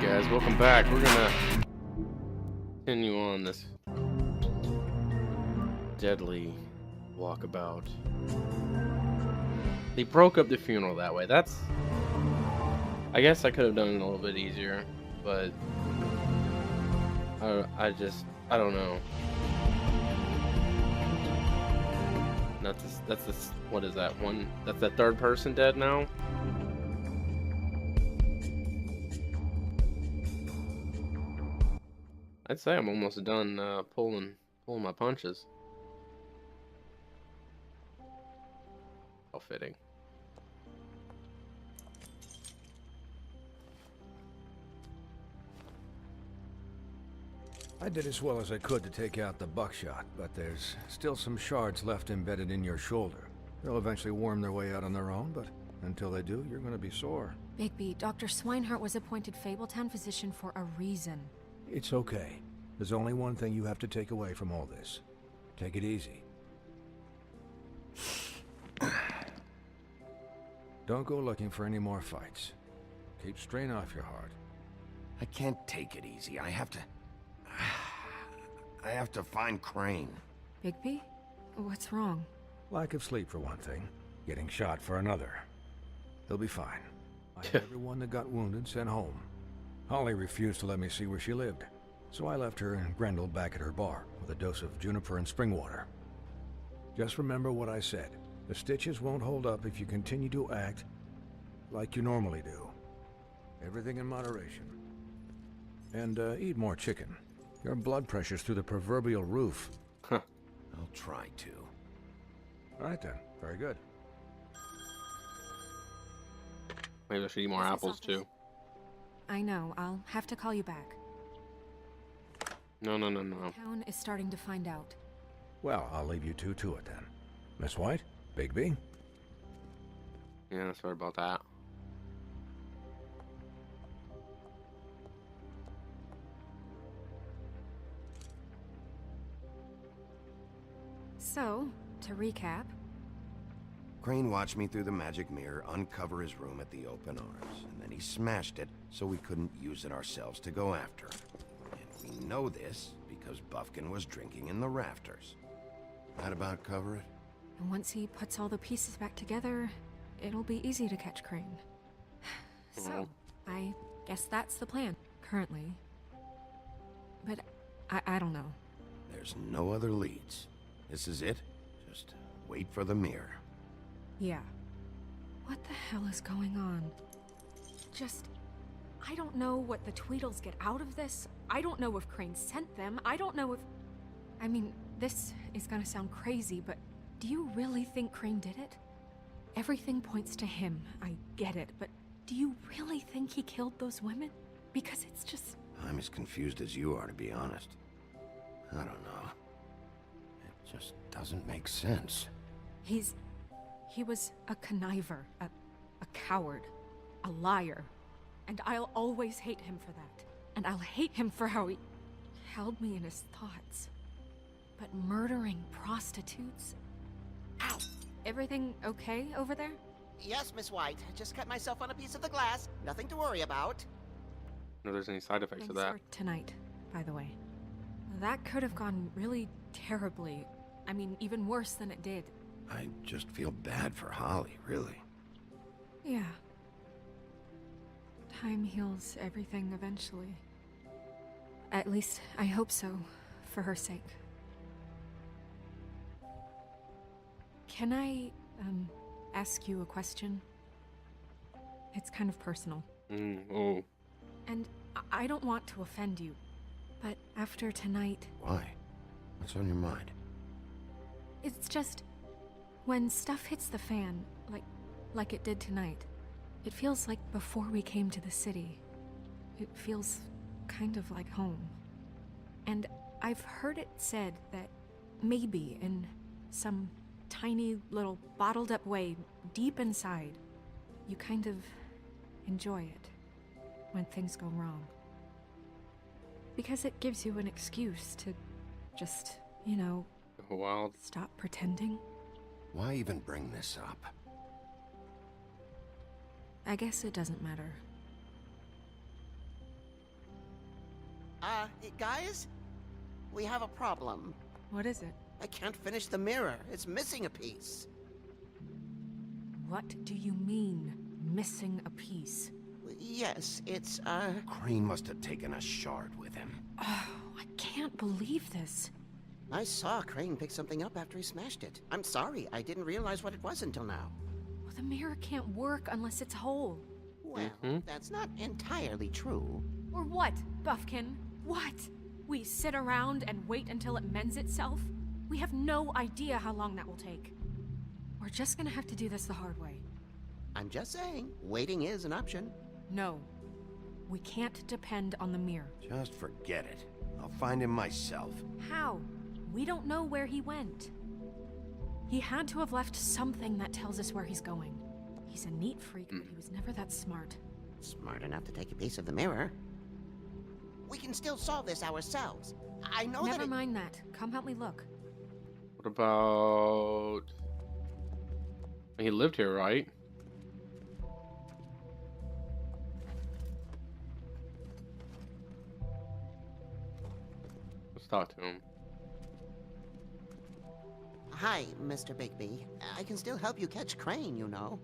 guys, welcome back. We're gonna continue on this deadly walkabout. They broke up the funeral that way. I guess I could have done it a little bit easier, but I don't know. What is that one? That's the third person dead now? I'd say I'm almost done pulling my punches. How fitting. I did as well as I could to take out the buckshot, but there's still some shards left embedded in your shoulder. They'll eventually worm their way out on their own, but until they do, you're gonna be sore. Bigby, Dr. Swinehart was appointed Fabletown physician for a reason. It's okay. There's only one thing you have to take away from all this. Take it easy. Don't go looking for any more fights. Keep strain off your heart. I can't take it easy. I have to find Crane. Bigby? What's wrong? Lack of sleep for one thing. Getting shot for another. He'll be fine. I had everyone that got wounded sent home. Holly refused to let me see where she lived, so I left her and Grendel back at her bar with a dose of juniper and spring water. Just remember what I said. The stitches won't hold up if you continue to act like you normally do. Everything in moderation. And eat more chicken. Your blood pressure's through the proverbial roof. I'll try to. All right then. Very good. Maybe I should eat more apples too. I know. I'll have to call you back. No. Town is starting to find out. Well, I'll leave you two to it then. Miss White? Bigby? Yeah, sorry about that. So, to recap... Crane watched me through the magic mirror uncover his room at the open arms, and then he smashed it so we couldn't use it ourselves to go after him. And we know this because Bufkin was drinking in the rafters. That about cover it? And once he puts all the pieces back together, it'll be easy to catch Crane. So, I guess that's the plan, currently. But I don't know. There's no other leads. This is it. Just wait for the mirror. Yeah. What the hell is going on? I don't know what the Tweedles get out of this. I don't know if Crane sent them. I don't know if... I mean, this is gonna sound crazy, but do you really think Crane did it? Everything points to him. I get it, but do you really think he killed those women? Because it's just... I'm as confused as you are, to be honest. I don't know. It just doesn't make sense. He was a conniver, a coward, a liar. And I'll always hate him for that. And I'll hate him for how he held me in his thoughts. But murdering prostitutes? Ow! Everything okay over there? Yes, Miss White. Just cut myself on a piece of the glass. Nothing to worry about. No, there's any side effects Thanks of that. for tonight, by the way. That could have gone really terribly. I mean, even worse than it did. I just feel bad for Holly, really. Yeah. Time heals everything eventually. At least, I hope so, for her sake. Can I, ask you a question? It's kind of personal. Oh. And I don't want to offend you, but after tonight... Why? What's on your mind? It's just... when stuff hits the fan, like it did tonight, it feels like before we came to the city. It feels kind of like home. And I've heard it said that maybe in some tiny little bottled up way deep inside, you kind of enjoy it when things go wrong. Because it gives you an excuse to just, you know, Wild. stop pretending. Why even bring this up? I guess it doesn't matter. Guys? We have a problem. What is it? I can't finish the mirror. It's missing a piece. What do you mean, missing a piece? Yes, it's, Crane must have taken a shard with him. Oh, I can't believe this. I saw Crane pick something up after he smashed it. I'm sorry, I didn't realize what it was until now. Well, the mirror can't work unless it's whole. Well, that's not entirely true. Or what, Buffkin? What? We sit around and wait until it mends itself? We have no idea how long that will take. We're just gonna have to do this the hard way. I'm just saying, waiting is an option. No. We can't depend on the mirror. Just forget it. I'll find him myself. How? We don't know where he went. He had to have left something that tells us where he's going. He's a neat freak, but he was never that smart. Smart enough to take a piece of the mirror. We can still solve this ourselves. I know Never that mind that. Come help me look. What about... He lived here, right? Let's talk to him. Hi, Mr. Bigby. I can still help you catch Crane, you know.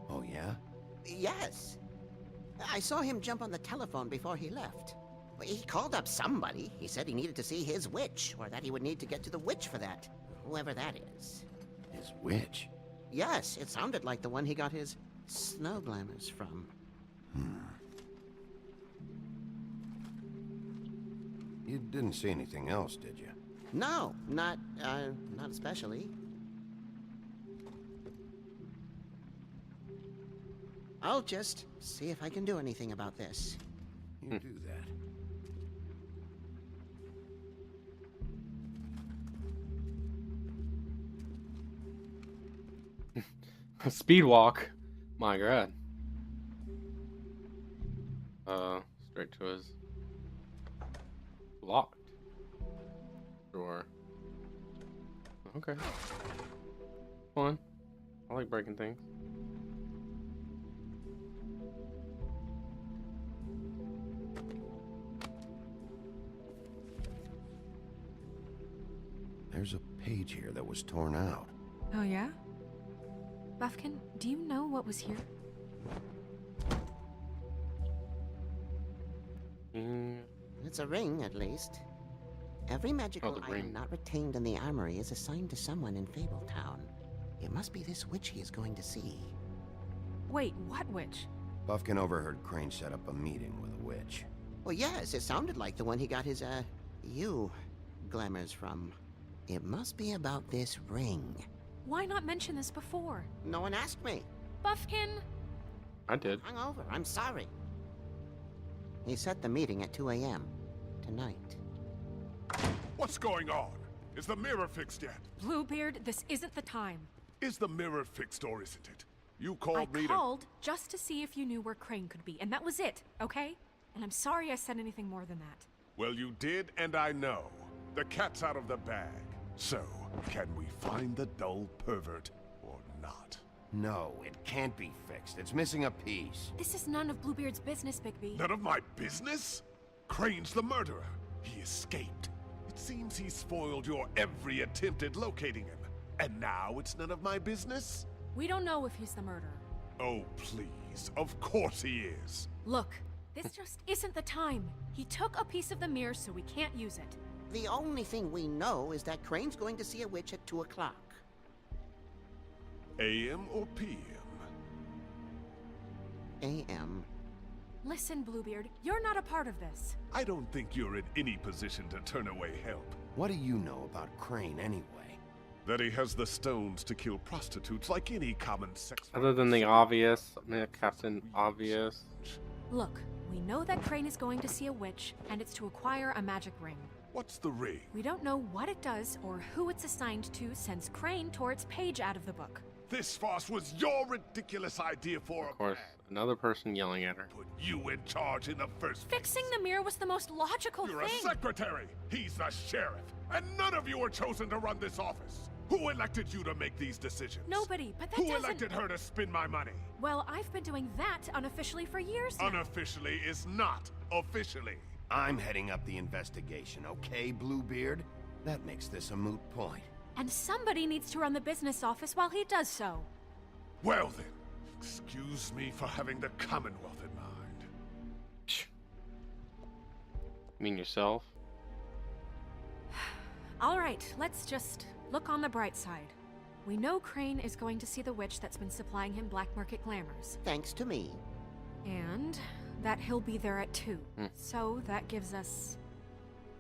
Oh, yeah? Yes. I saw him jump on the telephone before he left. He called up somebody. He said he needed to see his witch, or that he would need to get to the witch for that. Whoever that is. His witch? Yes, it sounded like the one he got his snow glamours from. You didn't see anything else, did you? No, not especially. I'll just see if I can do anything about this. You do that. Speed walk. My god. Straight to his... Locked. Sure. Okay. Fun. I like breaking things. There's a page here that was torn out. Oh, yeah? Buffkin, do you know what was here? It's a ring, at least. Every magical the item ring. not retained in the armory is assigned to someone in Fabletown. It must be this witch he is going to see. Wait, what witch? Buffkin overheard Crane set up a meeting with a witch. Well, yes, it sounded like the one he got his, glamours from. It must be about this ring. Why not mention this before? No one asked me. Buffkin! I did. Hungover, I'm sorry. He set the meeting at 2 a.m. tonight. What's going on? Is the mirror fixed yet? Bluebeard, this isn't the time. Is the mirror fixed or isn't it? You I called me called just to see if you knew where Crane could be, and that was it, okay? And I'm sorry I said anything more than that. Well, you did, and I know. The cat's out of the bag. So, can we find the dull pervert or not? No, it can't be fixed. It's missing a piece. This is none of Bluebeard's business, Bigby. None of my business? Crane's the murderer. He escaped. It seems he spoiled your every attempt at locating him. And now it's none of my business? We don't know if he's the murderer. Oh, please. Of course he is. Look, this just isn't the time. He took a piece of the mirror, so we can't use it. The only thing we know is that Crane's going to see a witch at 2 o'clock. AM or PM? A.M. Listen, Bluebeard, you're not a part of this. I don't think you're in any position to turn away help. What do you know about Crane anyway? That he has the stones to kill prostitutes like any common sex. Other than the obvious, I mean, Captain Obvious. Look, we know that Crane is going to see a witch, and it's to acquire a magic ring. What's the ring? We don't know what it does or who it's assigned to since Crane tore its page out of the book. This farce was your ridiculous idea for Of course, another person yelling at her. put you in charge in the first place. Fixing the mirror was the most logical You're a thing. secretary. He's the sheriff. And none of you were chosen to run this office. Who elected you to make these decisions? Nobody, but that Who doesn't... elected her to spend my money? Well, I've been doing that unofficially for years now. Unofficially is not officially. I'm heading up the investigation, okay, Bluebeard? That makes this a moot point. And somebody needs to run the business office while he does so. Well then, excuse me for having the Commonwealth in mind. You mean yourself? All right, let's just look on the bright side. We know Crane is going to see the witch that's been supplying him black market glamours. Thanks to me. And that he'll be there at 2. So that gives us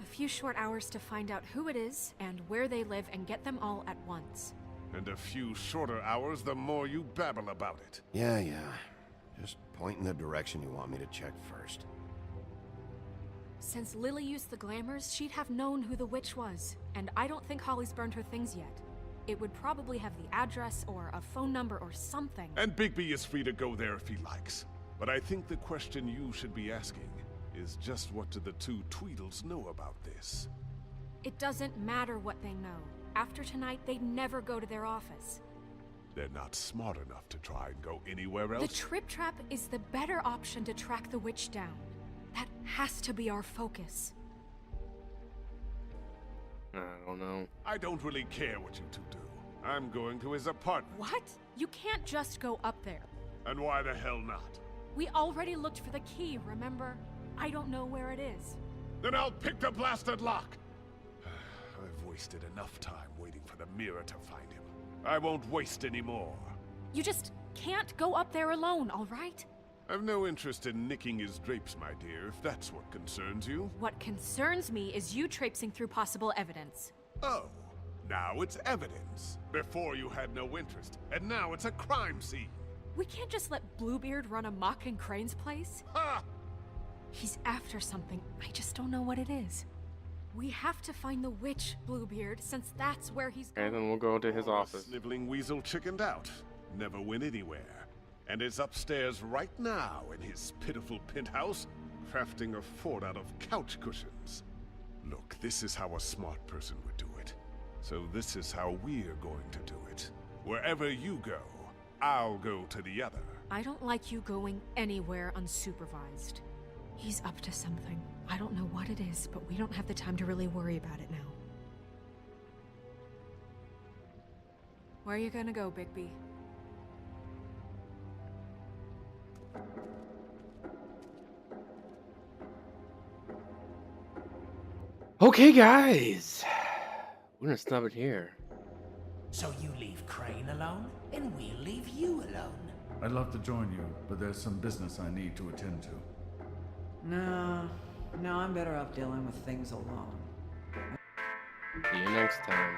a few short hours to find out who it is and where they live and get them all at once. And a few shorter hours, the more you babble about it. Yeah. Just point in the direction you want me to check first. Since Lily used the glamours, she'd have known who the witch was. And I don't think Holly's burned her things yet. It would probably have the address or a phone number or something. And Bigby is free to go there if he likes. But I think the question you should be asking is just what do the two Tweedles know about this? It doesn't matter what they know. After tonight, they'd never go to their office. They're not smart enough to try and go anywhere else. The Trip Trap is the better option to track the witch down. That has to be our focus. I don't know. I don't really care what you two do. I'm going to his apartment. What? You can't just go up there. And why the hell not? We already looked for the key, remember? I don't know where it is. Then I'll pick the blasted lock! I've wasted enough time waiting for the mirror to find him. I won't waste any more. You just can't go up there alone, all right? I've no interest in nicking his drapes, my dear, if that's what concerns you. What concerns me is you traipsing through possible evidence. Oh, now it's evidence. Before you had no interest, and now it's a crime scene. We can't just let Bluebeard run amok in Crane's place. Ha! He's after something. I just don't know what it is. We have to find the witch, Bluebeard, since that's where he's Okay, going. then we'll go to his The office. sniveling weasel chickened out. Never went anywhere. And is upstairs right now in his pitiful penthouse, crafting a fort out of couch cushions. Look, this is how a smart person would do it. So this is how we're going to do it. Wherever you go, I'll go to the other. I don't like you going anywhere unsupervised. He's up to something. I don't know what it is, but we don't have the time to really worry about it now. Where are you gonna go, Bigby? Okay, guys. We're gonna stop it here. So you leave Crane alone, and we'll leave you alone. I'd love to join you, but there's some business I need to attend to. No, I'm better off dealing with things alone. See you next time.